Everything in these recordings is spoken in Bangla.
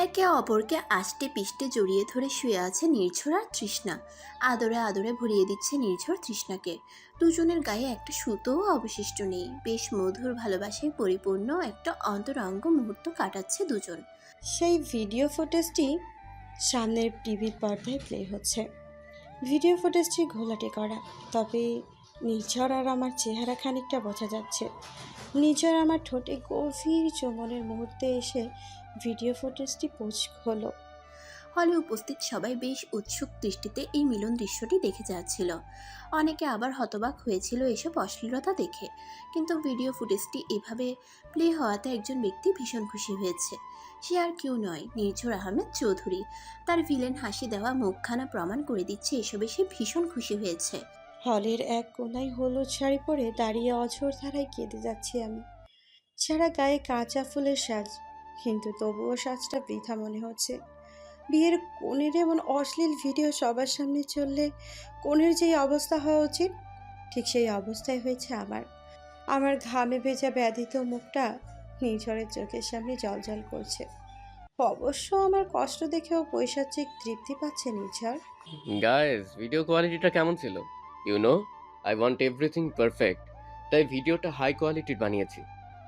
একে অপরকে আষ্টে পিষ্টে জড়িয়ে ধরে শুয়ে আছে নির্ঝর আর তৃষ্ণা। আদরে আদরে ভরিয়ে দিচ্ছে নির্ঝর তৃষ্ণাকে। দুজনের গায়ে একটা সুতোও অবশিষ্ট নেই। বেশ মধুর ভালোবাসায় পরিপূর্ণ একটা অন্তরঙ্গ মুহূর্ত কাটাচ্ছে দুজন। সেই ভিডিও ফুটেজটি সামনের টিভির পর্দায় প্লে হচ্ছে। ভিডিও ফুটেজটি ঘোলাটে করা, তবে নির্ঝর আর আমার চেহারা খানিকটা বোঝা যাচ্ছে। নির্ঝর আমার ঠোঁটে গভীর চুম্বনের মুহূর্তে এসে ভিডিও ফুটেজটি পোস্ট হলো। হলে উপস্থিত সবাই বেশ উৎসুক দৃষ্টিতে এই মিলন দৃশ্যটি দেখে যাচ্ছিল। অনেকে আবার হতবাক হয়েছিল এসব অশ্লীলতা দেখে। কিন্তু ভিডিও ফুটেজটি এভাবে প্লে হওয়াতে একজন ব্যক্তি ভীষণ খুশি হয়েছে। সে আর কেউ নয়, নির্ঝর আহমেদ চৌধুরী। তার ভিলেন হাসি দেওয়া মুখখানা প্রমাণ করে দিচ্ছে এসবে সে ভীষণ খুশি হয়েছে। হলের এক কোনায় হলুদ শাড়ি পরে দাঁড়িয়ে অঝোর ধারায় কেঁদে যাচ্ছি আমি। সারা গায়ে কাঁচা ফুলের সাজ, কিন্তু তবুও সাজটা বৃথা মনে হচ্ছে। বিয়ের কনের এমন অশ্লীল ভিডিও সবার সামনে চললে কনের যেই অবস্থা হওয়া উচিত, ঠিক সেই অবস্থায় হয়েছে আমার। আমার ঘামে ভেজা ব্যথিত মুখটা নির্ঝরের চোখের সামনে জ্বলজ্বল করছে। অবশ্য আমার কষ্ট দেখেও পৈশাচিক তৃপ্তি পাচ্ছে নির্ঝর। গাইস, ভিডিও কোয়ালিটিটা কেমন ছিল? I want everything perfect. তাই ভিডিওটা হাই কোয়ালিটির বানিয়েছি।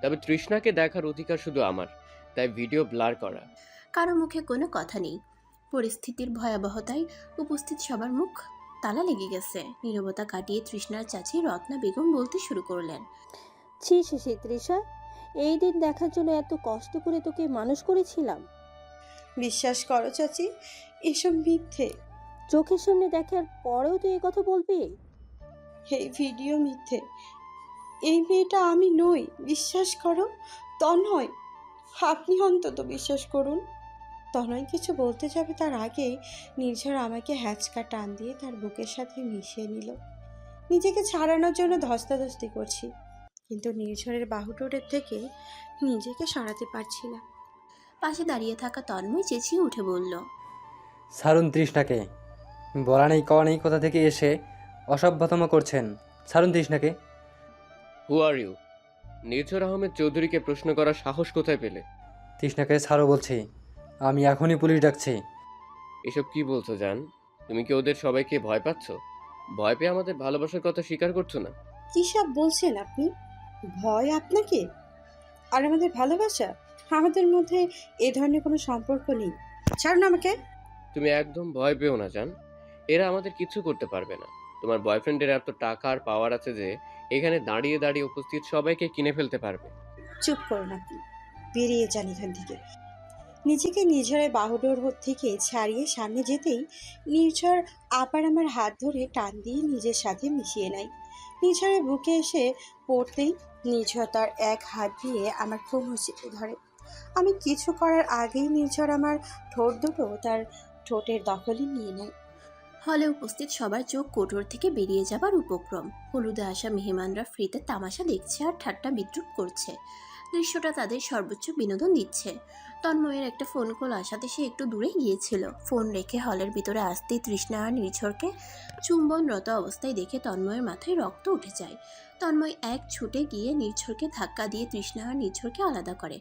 তবে তৃষ্ণাকে দেখার অধিকার শুধু আমার, তাই ভিডিও ব্লার করা। কারো মুখে কোনো কথা নেই। পরিস্থিতির ভয়াবহতায় উপস্থিত সবার মুখ তালা লেগে গেছে। নীরবতা কাটিয়ে তৃষ্ণার চাচি রত্না বেগম বলতে শুরু করলেন। ছি ছি ছি তৃষা, এই দিন দেখার জন্য এত কষ্ট করে তোকে মানুষ করেছিলাম। বিশ্বাস করো চাচি, এসব মিথ্যে। চোখের সামনে দেখার পরেও তুই এই কথা বলবি? এই ভিডিও মিথ্যে। এই মেয়েটা আমি নই, বিশ্বাস করো। তনয়, আপনি অন্তত বিশ্বাস করুন। তনয় কিছু বলতে যাবে তার আগেই নির্ঝর আমাকে হ্যাচকা টান দিয়ে তার বুকের সাথে মিশিয়ে নিল। নিজেকে ছাড়ানোর জন্য ধস্তাধস্তি করছি, কিন্তু নির্ঝরের বাহুডোরের থেকে নিজেকে সরাতে পারছি না। পাশে দাঁড়িয়ে থাকা তন্ময় চেঁচিয়ে উঠে বলল, ছাড়ুন তৃষ্ণাকে। বলা নেই কওয়া নেই কোথা থেকে এসে অসভ্যতম করছেন। ছাড়ুন তৃষ্ণাকে। হু আর ইউ? নির্ঝর আহমেদ চৌধুরীকে প্রশ্ন করার সাহস কোথায় পেলে? তৃষ্ণাকে ছাড়ো বলছি। আমি এখনই পুলিশ ডাকছি। এসব কি বলছো জান? তুমি কি ওদের সবাইকে ভয় পাচ্ছ? ভয় পেয়ে আমাদের ভালোবাসার কথা স্বীকার করছো না? কী সব বলছেন আপনি? ভয় আপনাকে? আর আমাদের ভালোবাসা? আমাদের মধ্যে এ ধরনের কোনো সম্পর্ক নেই। ছাড়ুন আমাকে। তুমি একদম ভয় পেও না জান। এরা আমাদের কিচ্ছু করতে পারবে না। তোমার বয়ফ্রেন্ডের এত টাকা আর পাওয়ার আছে যে এখানে দাঁড়িয়ে দাঁড়িয়ে উপস্থিত সবাইকে কিনে ফেলতে পারবে। চুপ করুন আপনি, বেরিয়ে যান এখান থেকে। নিজেকে নির্ঝরের বাহুডোর থেকে ছাড়িয়ে সামনে যেতেই নির্ঝর আবার আমার হাত ধরে টান দিয়ে নিজের সাথে মিশিয়ে নেয়। নির্ঝরের বুকে এসে পড়তেই নির্ঝর তার এক হাত দিয়ে আমার কোমর চেপে ধরে। আমি কিছু করার আগেই নির্ঝর আমার ঠোঁট দুটো তার ঠোঁটের দখলে নিয়ে নেয়। হলে উপস্থিত সবার চোখ কোটর থেকে বেরিয়ে যাবার উপক্রম। হলুদে আসা মেহমানরা ফ্রিতে তামাশা দেখছে আর ঠাট্টা বিদ্রুপ করছে। দৃশ্যটা তাদের সর্বোচ্চ বিনোদন দিচ্ছে। তন্ময়ের একটা ফোন কল আসাতে সে একটু দূরে গিয়েছিল। ফোন রেখে হলের ভিতরে আসতেই তৃষ্ণা আর নির্ঝরকে চুম্বনরত অবস্থায় দেখে তন্ময়ের মাথায় রক্ত উঠে যায়। তন্ময় এক ছুটে গিয়ে নির্ঝরকে ধাক্কা দিয়ে তৃষ্ণা আর নির্ঝরকে আলাদা করে।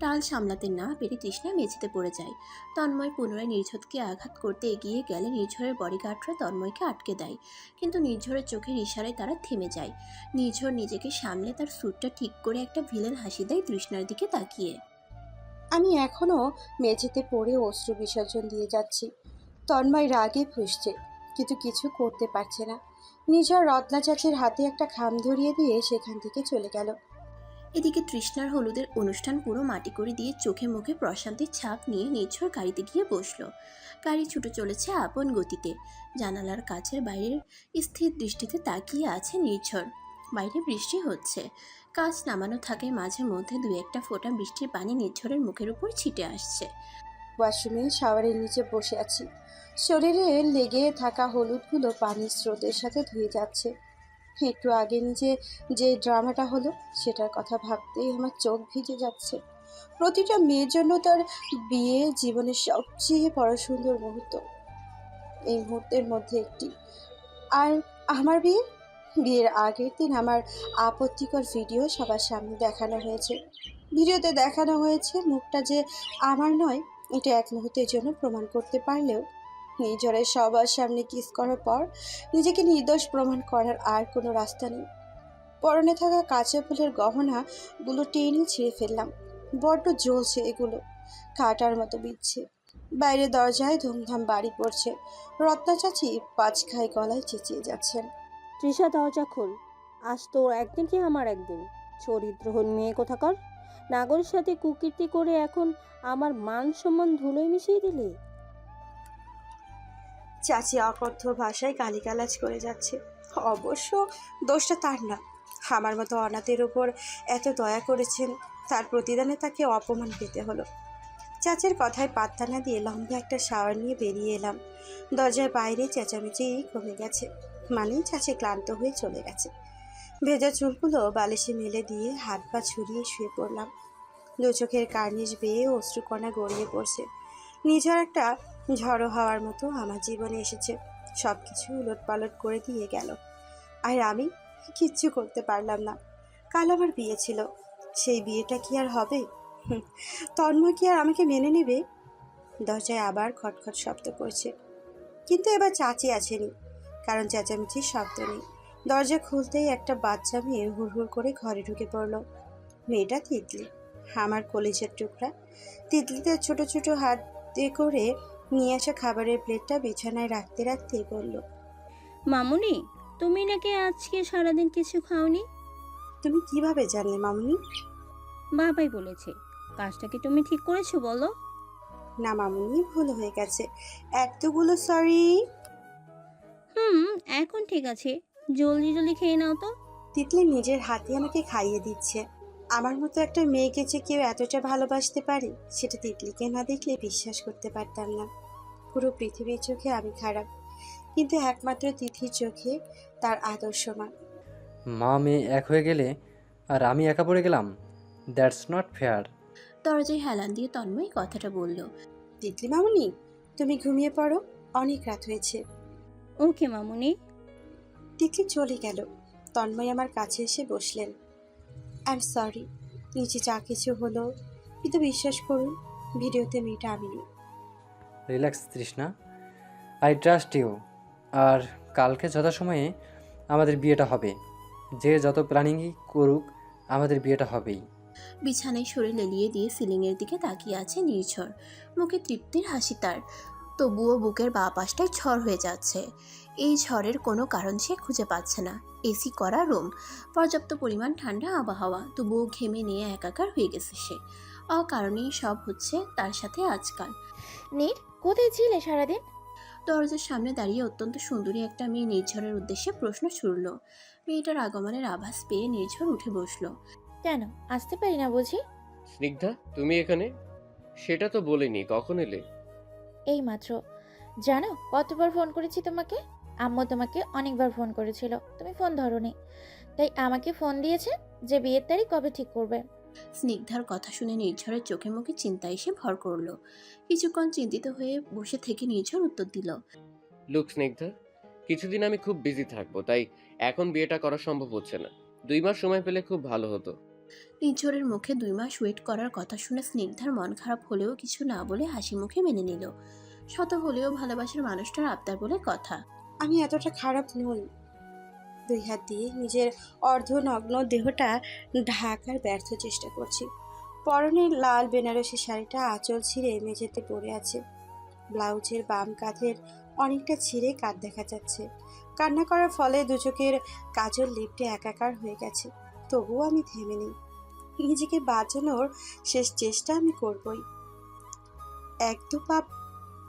টাল সামলাতে না পেরে তৃষ্ণা মেঝেতে পড়ে যায়। তন্ময় পুনরায় নির্ঝরকে আঘাত করতে এগিয়ে গেলে নির্ঝরের বডিগার্ডরা তন্ময়কে আটকে দেয়। কিন্তু নির্ঝরের চোখের ইশারায় তারা থেমে যায়। নির্ঝর নিজেকে সামলে তার স্যুটটা ঠিক করে একটা ভিলেন হাসি দেয় তৃষ্ণার দিকে তাকিয়ে। আমি এখনও মেঝেতে পড়ে অশ্রু বিসর্জন দিয়ে যাচ্ছি। তন্ময় রাগে ফুঁসছে, কিন্তু কিছু করতে পারছে না। নিজের রত্না চাচির হাতে একটা খাম ধরিয়ে দিয়ে সেখান থেকে চলে গেল। এদিকে তৃষ্ণার হলুদের অনুষ্ঠান পুরো মাটি করে দিয়ে চোখে মুখে প্রশান্তির ছাপ নিয়ে নির্ঝর গাড়িতে গিয়ে বসলো। গাড়ি ছুটে চলেছে আপন গতিতে। জানালার কাছের বাইরের স্থির দৃষ্টিতে তাকিয়ে আছে নির্ঝর। বাইরে বৃষ্টি হচ্ছে। কাজ নামানো থাকে, মাঝে মধ্যে দু একটা ফোঁটা বৃষ্টির পানি নির্ঝরের মুখের উপর ছিটে আসছে। ওয়াশরুমে শাওয়ারের নিচে বসে আছি। শরীরে লেগে থাকা হলুদগুলো পানির স্রোতের সাথে ধুয়ে যাচ্ছে। একটু আগে যে ড্রামাটা হলো সেটার কথা ভাবতেই আমার চোখ ভিজে যাচ্ছে। প্রতিটা মেয়ের জন্য তার বিয়ে জীবনের সবচেয়ে বড় সুন্দর মুহূর্ত। এই মুহূর্তের মধ্যে একটি। আর আমার বিয়ের আগের দিন আমার আপত্তিকর ভিডিও সবার সামনে দেখানো হয়েছে। ভিডিওতে দেখানো হয়েছে মুখটা যে আমার নয়, এটা এক মুহূর্তের জন্য প্রমাণ করতে পারলেও নিজের সবার সামনে কিস করার পর নিজেকে নির্দোষ প্রমাণ করার আর কোনো রাস্তা নেই। পরনে থাকা কাঁচা ফুলের গহনাগুলো টেনে ছিঁড়ে ফেললাম। বড্ড জ্বলছে এগুলো, কাটার মতো বিচ্ছে। বাইরে দরজায় ধুমধাম বাড়ি পড়ছে। রত্না চাচি পাঁচখাই গলায় চেঁচিয়ে যাচ্ছেন। তৃষা, দরজা খোল। আজ তোর একদিন কি আমার একদিন। চরিত্রহীন মেয়ে কোথাকার। নাগরের সাথে কুকীর্তি করে এখন আমার মান সম্মান ধুলোয় মিশিয়ে দিলি। চাচি অকথ্য ভাষায় গালিগালাজ করে যাচ্ছে। অবশ্য দোষটা তার না, আমার মতো অনাথের উপর এত দয়া করেছেন, তার প্রতিদানে তাকে অপমান পেতে হলো। চাচির কথায় পাত্তা না দিয়ে লম্বা একটা শাওয়ার নিয়ে বেরিয়ে এলাম। দরজার বাইরে চেঁচামেচি কমে গেছে, মানে চাচি ক্লান্ত হয়ে চলে গেছে। ভেজা চুলগুলো বালিশে মেলে দিয়ে হাত পা ছড়িয়ে শুয়ে পড়লাম। দু চোখের কার্নিশ বেয়ে অশ্রুকণা গড়িয়ে পড়ছে। নিঝড় একটা ঝড়ো হাওয়ার মতো আমার জীবনে এসেছে, সব কিছু উলটপালট করে দিয়ে গেল। আর আমি কিচ্ছু করতে পারলাম না। কাল আমার বিয়ে ছিল, সেই বিয়েটা কি আর হবে? তন্ময় কি আর আমাকে মেনে নেবে? দরজায় আবার খটখট শব্দ করছে, কিন্তু এবার চাচি আসেনি, কারণ চেঁচামেচির শব্দ নেই। দরজা খুলতেই একটা বাচ্চা মেয়ে হুড়হুড় করে ঘরে ঢুকে পড়ল। মেয়েটা তিতলি, আমার কলিজার টুকরা। তিতলিতে ছোট ছোট হাত দিয়ে করে নিয়ে আসা খাবারের প্লেটটা বিছানায় রাখতে রাখতে বলল, মামুনি, তুমি নাকি আজকে সারাদিন কিছু খাওনি? তুমি কিভাবে জানলে মামুনি? বাবাই বলেছে। কাজটা কি তুমি ঠিক করেছো বলো? না মামুনি, ভুল হয়ে গেছে, এতগুলো সরি। এখন ঠিক আছে, জলদি জলদি খেয়ে নাও তো। তিতলি নিজের হাতে আমাকে খাইয়ে দিচ্ছে। আমার মতো একটা মেয়েকে যে কেউ এতটা ভালোবাসতে পারে, সেটা তিতলিকে না দেখলে বিশ্বাস করতে পারতাম না। পুরো পৃথিবীর চোখে আমি খারাপ, কিন্তু একমাত্র তিথির চোখে তার আদর্শমান। মা মেয়ে এক হয়ে গেলে আর আমি একা পড়ে গেলাম, দ্যাটস নট ফেয়ার। দরজায় হেলান দিয়ে তন্ময় কথাটা বলল। তিতলি মামুনি, তুমি ঘুমিয়ে পড়ো, অনেক রাত হয়েছে। ওকে মামুনি। তিতলি চলে গেল। তন্ময় আমার কাছে এসে বসলেন। আই এম সরি, নিচে যা কিছু হলো, কিন্তু বিশ্বাস করুন, ভিডিওতে মেয়েটা আমি নই। Relax Trishna, I trust you. আর কালকে যথাসময়ে আমাদের বিয়েটা হবে। যে যত প্ল্যানিংই করুক, আমাদের বিয়েটা হবেই। বিছানায় শরীর লেলিয়ে দিয়ে সিলিংয়ের দিকে তাকিয়ে আছে নির্ঝর। মুখে তৃপ্তির হাসি তার, তবুও বুকের বাঁ পাশটায় ঝড় হয়ে যাচ্ছে। এই ঝড়ের কোনো কারণ সে খুঁজে পাচ্ছে না। এসি করা রুম, পর্যাপ্ত পরিমাণ ঠান্ডা আবহাওয়া, তবুও ঘেমে নিয়ে একাকার হয়ে গেছে সে। অকারণেই সব হচ্ছে তার সাথে আজকাল। নীর, কোথায় ছিলে সারাদিন? দরজার সামনে দাঁড়িয়ে অত্যন্ত সুন্দরী একটা মেয়ে নির্ঝরের উদ্দেশ্যে প্রশ্ন ছুড়ল। মেয়েটার আগমনের আভাস পেয়ে নির্ঝর উঠে বসল। কেন আসতে পারি না বুঝি? স্নিগ্ধা, তুমি এখানে? সেটা তো বলিনি, কখন এলে? এই মাত্র। জানো কতবার ফোন করেছি তোমাকে? আম্মু তোমাকে অনেকবার ফোন করেছিল, তুমি ফোন ধরোনি। তাই আমাকে ফোন দিয়েছে যে বিয়ের তারিখ কবে ঠিক করবে। স্নিগ্ধার কথা শুনে নির্ঝরের চোখে মুখে চিন্তা এসে ভর করল। কিছুক্ষণ চিন্তিত হয়ে বসে থেকে নির্ঝর উত্তর দিল। লুক স্নিগ্ধা, কিছুদিন আমি খুব বিজি থাকবো, তাই এখন বিয়েটা করা সম্ভব হচ্ছে না। 2 মাস সময় পেলে খুব ভালো হতো। নির্ঝরের মুখে 2 মাস ওয়েট করার কথা শুনে স্নিগ্ধার মন খারাপ হলেও কিছু না বলে হাসি মুখে মেনে নিল। শত হলেও ভালোবাসার মানুষটার আবদার বলে কথা। আমি এতটা খারাপ নই। দুই হাত দিয়ে নিজের অর্ধনগ্ন দেহটা ঢাকার ব্যর্থ চেষ্টা করছি। পরনের লাল বেনারসি শাড়িটা আঁচল ছিঁড়ে মেঝেতে পড়ে আছে। ব্লাউজের বাম কাঁধের অনেকটা ছিঁড়ে কাঁধ দেখা যাচ্ছে। কান্না করার ফলে দু চোখের কাজল লিপটে একাকার হয়ে গেছে। তবুও আমি থেমে নেই। নিজেকে বাঁচানোর শেষ চেষ্টা আমি করবই। এক দু পাপ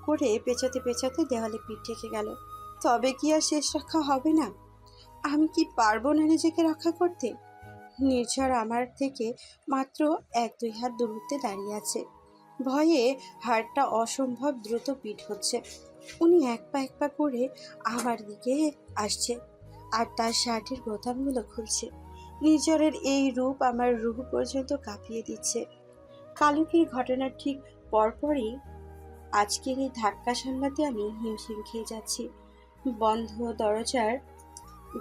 করে পেঁচাতে পেঁচাতে দেওয়ালে পিঠ ঠেকে গেল। তবে কি আর শেষ রক্ষা হবে না? আমি কি পারবো না নিজেকে রক্ষা করতে? নির্ঝর আমার থেকে মাত্র 1-2 হাত দূরত্বে দাঁড়িয়ে আছে। ভয়ে হাড়টা অসম্ভব দ্রুত পিট হচ্ছে। উনি এক পা করে আমার দিকে আসছে, আর তার শার্টের বোতামগুলো খুলছে। নির্ঝরের এই রূপ আমার রুহ পর্যন্ত কাঁপিয়ে দিচ্ছে। কালকের ঘটনার ঠিক পরপরই আজকের এই ধাক্কা সামলাতে আমি হিমশিম খেয়ে যাচ্ছি। বন্ধ দরজার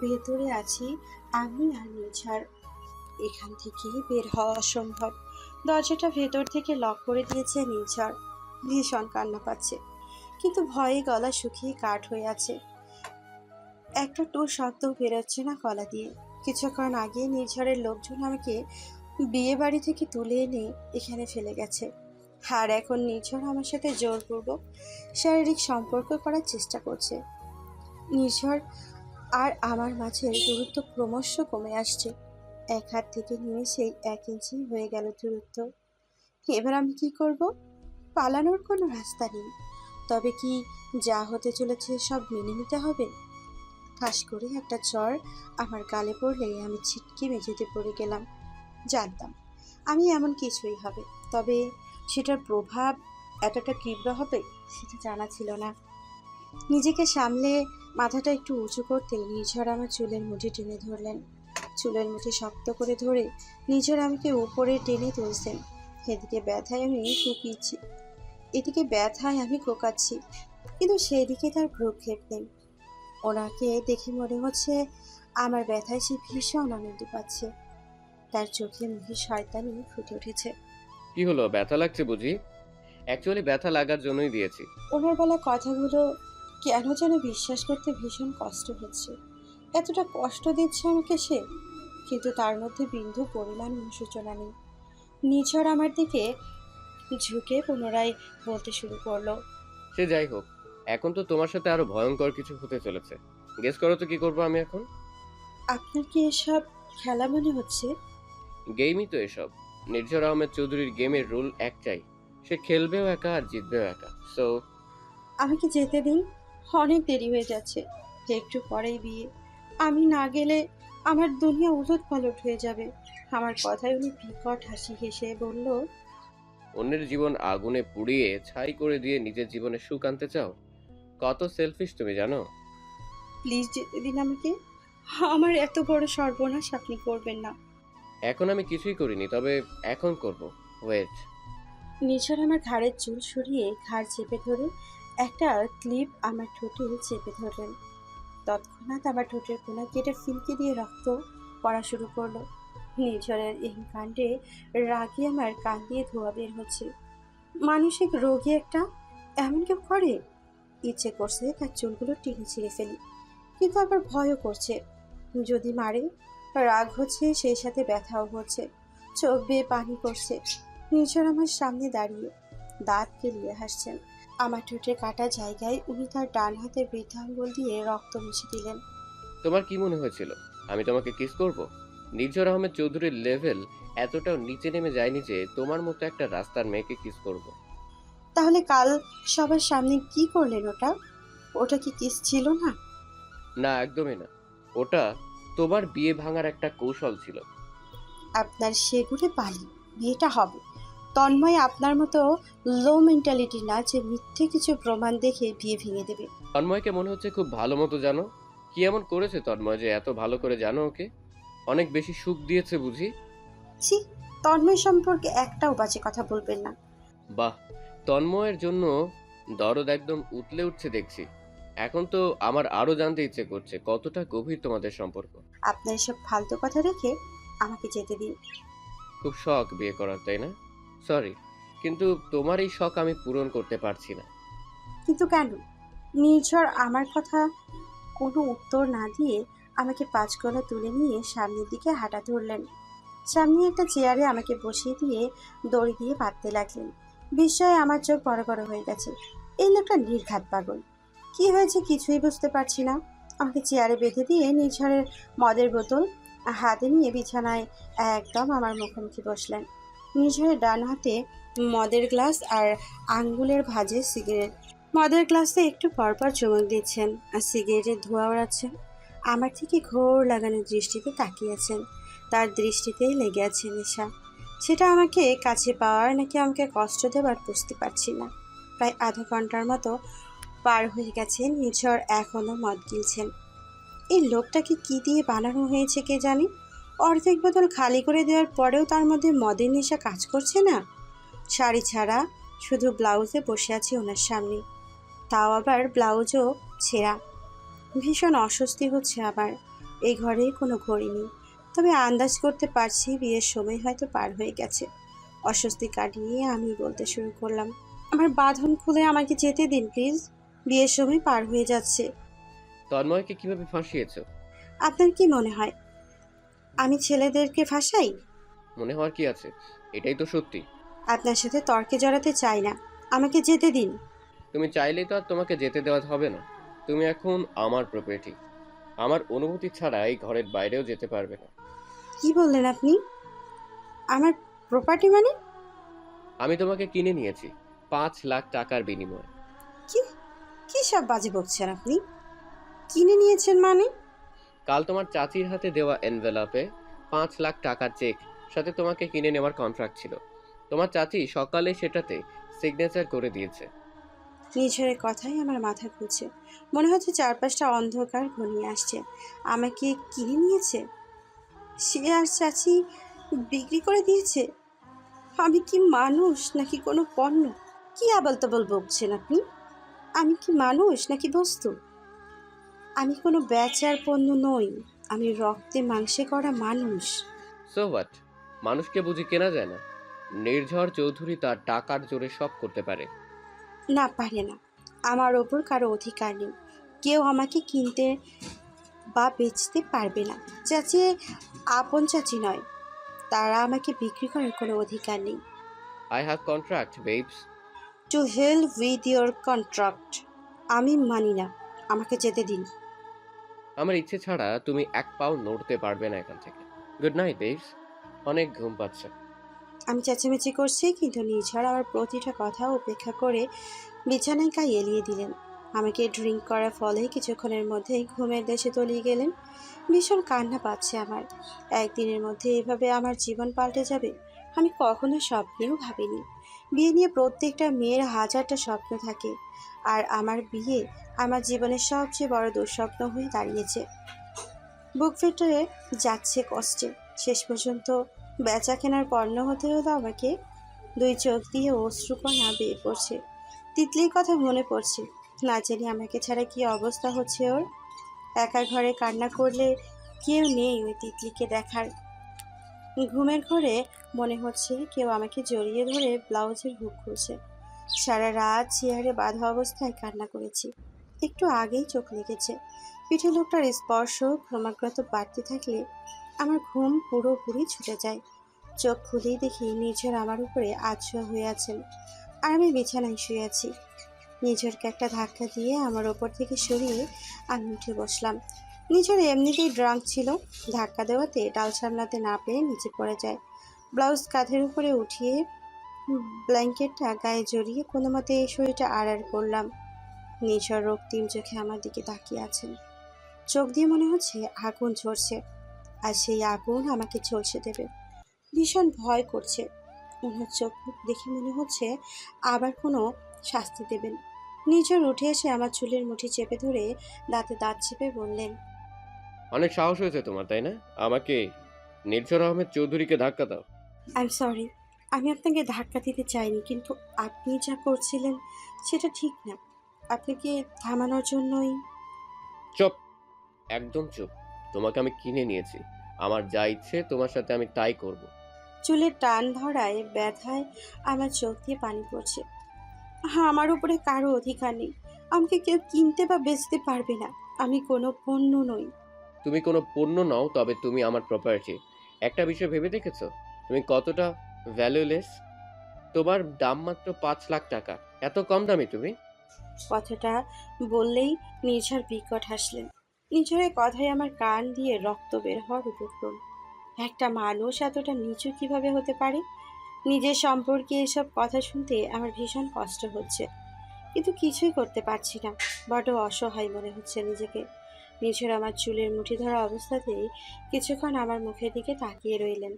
ভেতরে আছি আমি আর নিঝর। এখান থেকে বের হওয়া অসম্ভব। দরজাটা ভেতর থেকে লক করে দিয়েছে নিঝর। ভীষণ কান্না পাচ্ছে, কিন্তু ভয়ে গলা শুকিয়ে কাঠ হয়ে আছে। একটা টু শব্দ বেরোচ্ছে না গলা দিয়ে। কিছুক্ষণ আগে নির্ঝরের লোকজন আমাকে বিয়ে বাড়ি থেকে তুলে এনে এখানে ফেলে গেছে, আর এখন নির্ঝর আমার সাথে জোরপূর্বক শারীরিক সম্পর্ক করার চেষ্টা করছে। নির্ঝর আর আমার মাঝের দূরত্ব ক্রমশ কমে আসছে। এক হাত থেকে নিমেষেই 1 ইঞ্চি হয়ে গেল দূরত্ব। এবার আমি কি করব? পালানোর কোনো রাস্তা নেই। তবে কি যা হতে চলেছে সব মেনে নিতে হবে? ঠাস করে একটা চড় আমার গালে পড়লে আমি ছিটকে মেঝেতে পড়ে গেলাম। জানতাম আমি এমন কিছুই হবে, তবে সেটার প্রভাব এতটা তীব্র হবে সেটা জানা ছিল না। নিজেকে সামলে মাথাটা একটু উঁচু করতে নিঝর আমার চুলের মুঠি টেনে ধরলেন। চুলের মুঠি শক্ত করে ধরে নিঝর আমাকে উপরে টেনে তুলছেন। এদিকে ব্যথায় আমি কুকিয়েছি, এদিকে ব্যথায় আমি কোকাচ্ছি, কিন্তু সেদিকে তার ভ্রুক্ষেপ নেই। ওনাকে দেখে মনে হচ্ছে আমার ব্যথায় সে ভীষণ আনন্দ পাচ্ছে। তার চোখে মুখে শয়তানি ফুটে উঠেছে। কি হলো, ব্যথা লাগছে বুঝি? অ্যাকচুয়ালি ব্যথা লাগার জন্যই দিয়েছি। ওনার বলা কথাগুলো কেন যেন বিশ্বাস করতে ভীষণ কষ্ট হচ্ছে। এতটা কষ্ট দিচ্ছে আমাকে সে, কিন্তু তার মধ্যে বিন্দু পরিমাণ অনুশোচনা নেই। নিঝর আমার দিকে ঝুঁকে পুনরায় বলতে শুরু করলো। সে যাই হোক, এখন তো তোমার সাথে আরো ভয়ঙ্কর কিছু হতে চলেছে। গেস করো তো কি করবো আমি এখন? আপনার কি এসব খেলা মনে হচ্ছে? গেমই তো এসব। নির্ঝর আহমেদ চৌধুরীর গেমের রুল একটাই, সে খেলবেও একা আর জিতবেও একা। সো আমাকে যেতে দিন, অনেক দেরি হয়ে যাচ্ছে। একটু পরেই বিয়ে, আমি না গেলে আমার দুনিয়া উলট পালট হয়ে যাবে। আমার কথায় উনি বিকট হাসি হেসে বলল, অন্যের জীবন আগুনে পুড়িয়ে ছাই করে দিয়ে নিজের জীবনে সুখ আনতে চাও? কত সেলফিশ তুমি জানো? প্লিজ যেতে দিন আমাকে। আমার এত বড় সর্বনাশ আপনি করবেন না। এখন আমি কিছুই করিনি, তবে এখন করব। ওয়েট। নিঝর আমার ঘাড়ের চুল সরিয়ে ঘাড় চেপে ধরে একটা ক্লিপ আমার ঠোঁটে চেপে ধরলেন। তৎক্ষণাৎ আমার ঠোঁটের কোনা কেটে ফিনকে দিয়ে রক্ত পড়া শুরু করলো। নিঝরের এই কাণ্ডে রাগে আমার কান দিয়ে ধোঁয়া বের হচ্ছে। মানসিক রোগী একটা এমন কেউ করে? ইচ্ছে করছে তার চুলগুলো টেনে ছিঁড়ে ফেলি, কিন্তু আবার ভয়ও করছে। যদি মারে, রাগ হচ্ছে, সেই সাথে ব্যথাও হচ্ছে। চোখ বেয়ে পানি পড়ছে। নিঝর আমার সামনে দাঁড়িয়ে দাঁত কেলিয়ে হাসছেন। আমার ঠোঁটে কাটা জায়গায় উনি তার ডান হাতের বৃদ্ধাঙ্গুল দিয়ে রক্ত মুছে দিলেন। তোমার কি মনে হয়েছিল আমি তোমাকে কিস করব? নির্ঝর আহমেদ চৌধুরীর লেভেল এতটাও নিচে নেমে যায়নি যে তোমার মতো একটা রাস্তার মেয়েকে কিস করব। তাহলে কাল সবার সামনে কি করলেন? ওটা ওটা কি কিস ছিল না? না, একদমই না। ওটা তোমার বিয়ে ভাঙার একটা কৌশল ছিল। আপনার সেগুড়ে পালি, বিয়েটা হবে। তন্ময় আপনার মতো লো মেন্টালিটি না যে মিথ্যে কিছু প্রমাণ দেখে বিয়ে ভেঙে দেবে। তন্ময়কে মনে হচ্ছে খুব ভালো মতো জানো। কি এমন করেছে তন্ময় যে এত ভালো করে জানো ওকে? অনেক বেশি সুখ দিয়েছে বুঝি? ছি, তন্ময় সম্পর্কে একটাও বাজে কথা বলবেন না। বাহ, তন্ময়ের জন্য দরদ একদম উতলে উঠছে দেখছি। এখন তো আমার আরো জানতে ইচ্ছে করছে কতটা গভীর তোমাদের সম্পর্ক। আপনার এসব ফালতু কথা রেখে আমাকে যেতে দিন। খুব শখ বিয়ে করার, তাই না? সরি, কিন্তু তোমার এই শখ আমি পূরণ করতে পারছি না। কিন্তু কেন? নির্ঝর আমার কথা কোনো উত্তর না দিয়ে আমাকে 5 গলা তুলে নিয়ে সামনের দিকে হাঁটা ধরলেন। সামনে একটা চেয়ারে আমাকে বসিয়ে দিয়ে দড়ি দিয়ে বাঁধতে লাগলেন। বিস্ময়ে আমার চোখ বড় বড় হয়ে গেছে। এই লোকটা নির্ঘাত পাগল। কি হয়েছে কিছুই বুঝতে পারছি না। আমাকে চেয়ারে বেঁধে দিয়ে নির্ঝরের মদের বোতল হাতে নিয়ে বিছানায় একদম আমার মুখোমুখি বসলেন। নির্ঝরের ডান হাতে মদের গ্লাস আর আঙ্গুলের ভাঁজে সিগারেট। মদের গ্লাসে একটু পরপর চুমুক দিচ্ছেন আর সিগারেটের ধোঁয়া ওড়াচ্ছেন। আমার থেকে ঘোর লাগানো দৃষ্টিতে তাকিয়েছেন। তার দৃষ্টিতেই লেগে আছে নেশা। সেটা আমাকে কাছে পাওয়ার নাকি আমাকে কষ্ট দেবার বুঝতে পারছি না। প্রায় আধা ঘন্টার মতো পার হয়ে গেছে, নির্ঝর এখনও মদ গিলছেন। এই লোকটাকে কি দিয়ে বানানো হয়েছে কে জানে। অর্ধেক বোতল খালি করে দেওয়ার পরেও তার মধ্যে মদের নেশা কাজ করছে না। শাড়ি ছাড়া শুধু ব্লাউজে বসে আছে ওনার সামনে, তাও আবার ব্লাউজও ছেঁড়া। ভীষণ অস্বস্তি হচ্ছে আমার। এই ঘরে কোনো ঘড়ি নেই, তবে আন্দাজ করতে পারছি বিয়ের সময় হয়তো পার হয়ে গেছে। অস্বস্তি কাটিয়ে আমি বলতে শুরু করলাম, আমার বাঁধন খুলে আমাকে যেতে দিন প্লিজ। বিয়ের সময় পার হয়ে যাচ্ছে। তন্ময়কে কিভাবে ফাঁসিয়েছো? আপনার কি মনে হয় আমি ছেলেদেরকে ফাঁসাই? মনে হওয়ার কি আছে, এটাই তো সত্যি। আপনার সাথে তর্কে জড়াতে চাই না, আমাকে যেতে দিন। তুমি চাইলেই তো আর তোমাকে যেতে দেওয়া হবে না। তুমি এখন আমার প্রপার্টি। আমার অনুমতি ছাড়া এই ঘরের বাইরেও যেতে পারবে না। কি বললেন আপনি? আমার প্রপার্টি মানে? আমি তোমাকে কিনে নিয়েছি 5 লাখ টাকার বিনিময়ে। কি কি সব বাজে বকছেন আপনি? কিনে নিয়েছেন মানে? কাল তোমার চাচির হাতে দেওয়া এনভেলপে 5 লাখ টাকার চেক সাথে তোমাকে কিনে নেওয়ার কন্ট্রাক্ট ছিল। তোমার চাচি সকালে সেটাতে সিগনেচার করে দিয়েছে। নিঝড়ের কথাই আমার মাথা ঘুরছে। মনে হচ্ছে চারপাশটা অন্ধকার ঘনিয়ে আসছে। আমাকে কিনে নিয়েছে সে, আর চাচি বিক্রি করে দিয়েছে। আমি কি মানুষ নাকি কোনো পণ্য? কি আবল তাবল বকছেন আপনি? আমি কি মানুষ নাকি বস্তু? আমি কোনো বেচার পণ্য নই। আমি রক্তে মাংসে করা মানুষ। So what? মানুষকে বুঝি কেনা যায় না? নির্ঝর চৌধুরী তার টাকার জোরে সব করতে পারে। না, পারে না। আমার ওপর কারো অধিকার নেই। কেউ আমাকে কিনতে বা বেচতে পারবে না। চাচি আপন চাচি নয়, তারা আমাকে বিক্রি করার কোনো অধিকার নেই। I have contract babes. To hell with your contract. আমি মানি না, আমাকে যেতে দিন। আমার ইচ্ছে ছাড়া তুমি 1 পাও নড়তে পারবে না এখান থেকে। গুড নাইট বেবস, অনেক ঘুম পাচ্ছে। আমি চেঁচামেচি করছি, কিন্তু নিঝড় আমার প্রতিটা কথা উপেক্ষা করে বিছানায় গায়ে এলিয়ে দিলেন। আমাকে ড্রিঙ্ক করার ফলে কিছুক্ষণের মধ্যেই ঘুমের দেশে তলিয়ে গেলেন। ভীষণ কান্না পাচ্ছে আমার। একদিনের মধ্যে এভাবে আমার জীবন পাল্টে যাবে আমি কখনো স্বপ্নেও ভাবিনি। বিয়ে নিয়ে প্রত্যেকটা মেয়ের হাজারটা স্বপ্ন থাকে, আর আমার বিয়ে আমার জীবনের সবচেয়ে বড় দুঃস্বপ্ন হয়ে দাঁড়িয়েছে। বুক ফেটে যাচ্ছে কষ্টে। শেষ পর্যন্ত বেচা কেনার পণ্য হতে হলো আমাকে। দুই চোখ দিয়ে অশ্রুকণা বেয়ে পড়ছে। তিতলির কথা মনে পড়ছে। না জানি আমাকে ছাড়া কি অবস্থা হচ্ছে ওর। একা ঘরে কান্না করলে কেউ নেই ওই তিতলিকে দেখার। ঘুমের ঘরে মনে হচ্ছে কেউ আমাকে জড়িয়ে ধরে ব্লাউজের হুক খুলছে। সারা রাত চেয়ারে বাঁধা অবস্থায় কান্না করেছি। একটু আগেই চোখ লেগেছে। পিঠে লোকটার স্পর্শ ক্রমাগত বাড়তে থাকলে আমার ঘুম পুরোপুরি ছুটে যায়। চোখ খুলেই দেখি নিঝড় আমার উপরে আছোয়া হয়ে আছেন, আর আমি বিছানায় শুয়ে আছি। নিঝড়কে একটা ধাক্কা দিয়ে আমার ওপর থেকে সরিয়ে আমি উঠে বসলাম। নিঝড় এমনিতেই ড্রাঙ্ক ছিল। ধাক্কা দেওয়াতে ডাল সামলাতে না পেরে নিচে পড়ে যায়। ব্লাউজ কাঁধের উপরে উঠিয়ে ব্ল্যাঙ্কেটটা গায়ে জড়িয়ে কোনো মতে এই শরীরটা আড়ার করলাম। নিঝড় রক্তিম চোখে আমার দিকে তাকিয়ে আছেন। চোখ দিয়ে মনে হচ্ছে আগুন ঝরছে, আর সেই আগুন আমাকে ঝলসে দেবে। ভীষণ ভয় করছে। ওনার চোখ মুখ দেখে মনে হচ্ছে আবার কোনো শাস্তি দেবেন। নিঝড় উঠে এসে আমার চুলের মুঠি চেপে ধরে দাঁতে দাঁত চেপে বললেন, অনেক সাহস হয়েছে তোমার, তাই না? আমাকে, নির্ঝর আহমেদ চৌধুরীকে ধাক্কা দাও। I am sorry. আমি আপনাকে ধাক্কা দিতে চাইনি, কিন্তু আপনি যা করছিলেন সেটা ঠিক না। আপনাকে থামানোর জন্যই। চুপ, একদম চুপ। তোমাকে আমি কিনে নিয়েছি। আমার যা ইচ্ছে তোমার সাথে আমি তাই করব। চুলের টান ধরায় ব্যথায় আমার চোখ দিয়ে পানি পড়ছে। হ্যাঁ, আমার উপরে কারো অধিকার নেই। আমাকে কেউ কিনতে বা বেচতে পারবে না। আমি কোনো পণ্য নই। তুমি কোনো পণ্য নও, তবে তুমি আমার প্রপার্টি। একটা বিষয় ভেবে দেখেছো তুমি কতটা ভ্যালুলেস? তোমার দাম মাত্র 5 লাখ টাকা। এত কম দামি তুমি? কথাটা বললেই নিঝড় বিকট হাসলেন। নিঝড়ের কথায় আমার কান দিয়ে রক্ত বের হওয়ার উপক্রম। একটা মানুষ এতটা নিচু কিভাবে হতে পারে? নিজের সম্পর্কে এসব কথা শুনতে আমার ভীষণ কষ্ট হচ্ছে, কিন্তু কিছুই করতে পারছি না। বড় অসহায় মনে হচ্ছে নিজেকে। নিঝড় আমার চুলের মুঠি ধরা অবস্থাতেই কিছুক্ষণ আমার মুখের দিকে তাকিয়ে রইলেন।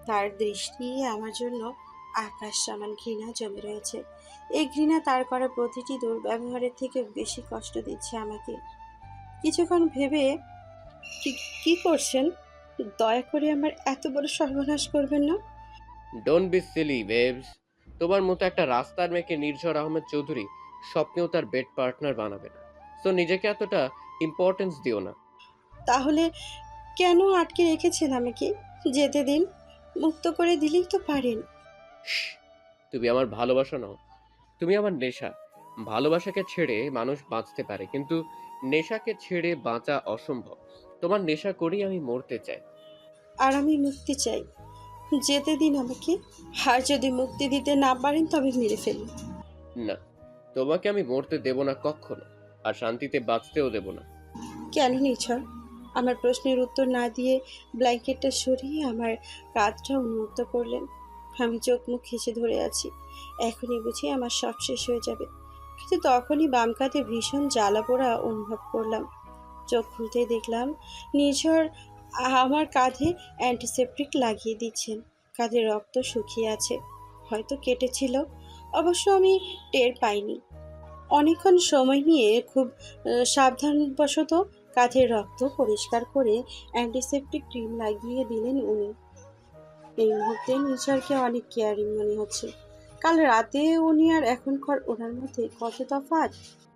তার দৃষ্টি আমার জন্য আকাশ সমান ঘৃণা জমে রয়েছে। এই ঘৃণা তার করা প্রতিটি দুর্ব্যবহারের থেকে বেশি কষ্ট দিচ্ছে আমাকে। কিছুক্ষণ ভেবে, কি করছেন? দয়া করে আমার এত বড় সর্বনাশ করবেন না। Don't be silly babes. তোমার মতো একটা রাস্তার মেয়েকে নির্ঝর আহমেদ চৌধুরী স্বপ্নেও তার বেড পার্টনার বানাবে না। তো নিজেকে এতটা ইম্পর্টেন্স দিও না। তাহলে কেন আটকে রেখেছেন আমাকে? যেতে দিন, মুক্ত করে দিলেই তো পারেন। শ্, তুমি আমার ভালোবাসা নাও। তুমি আমার নেশা। ভালোবাসাকে ছেড়ে মানুষ বাঁচতে পারে, কিন্তু নেশাকে ছেড়ে বাঁচা অসম্ভব। তোমার নেশা করেই আমি মরতে চাই। আর আমি মুক্তি চাই। যেতে দিন আমাকে। আর যদি মুক্তি দিতে না পারেন তবে মেরে ফেলুন। না, তোমাকে আমি মরতে দেব না কখনো, আর শান্তিতে বাঁচতেও দেব না। কেন নিছর? আমার প্রশ্নের উত্তর না দিয়ে ব্ল্যাঙ্কেটটা সরিয়ে আমার কাঁধটা উন্মুক্ত করলেন। আমি চোখ মুখ হেসে ধরে আছি। এখনই বুঝি আমার সব শেষ হয়ে যাবে। কিন্তু তখনই বাম কাঁধে ভীষণ জ্বালা পোড়া অনুভব করলাম। চোখ খুলতেই দেখলাম নিঝর আমার কাঁধে অ্যান্টিসেপটিক লাগিয়ে দিচ্ছেন। কাঁধে রক্ত শুকিয়ে আছে, হয়তো কেটেছিল, অবশ্য আমি টের পাইনি। অনেকক্ষণ সময় নিয়ে খুব সাবধানবশত কাঁধের রক্ত পরিষ্কার করে অ্যান্টিসেপটিক ক্রিম লাগিয়ে দিলেন উনি। এই মুহূর্তে নিঝরকে অনেক কেয়ারিং মনে হচ্ছে। কাল রাতে উনি আর এখনকার ওনার মধ্যে কত তফাৎ!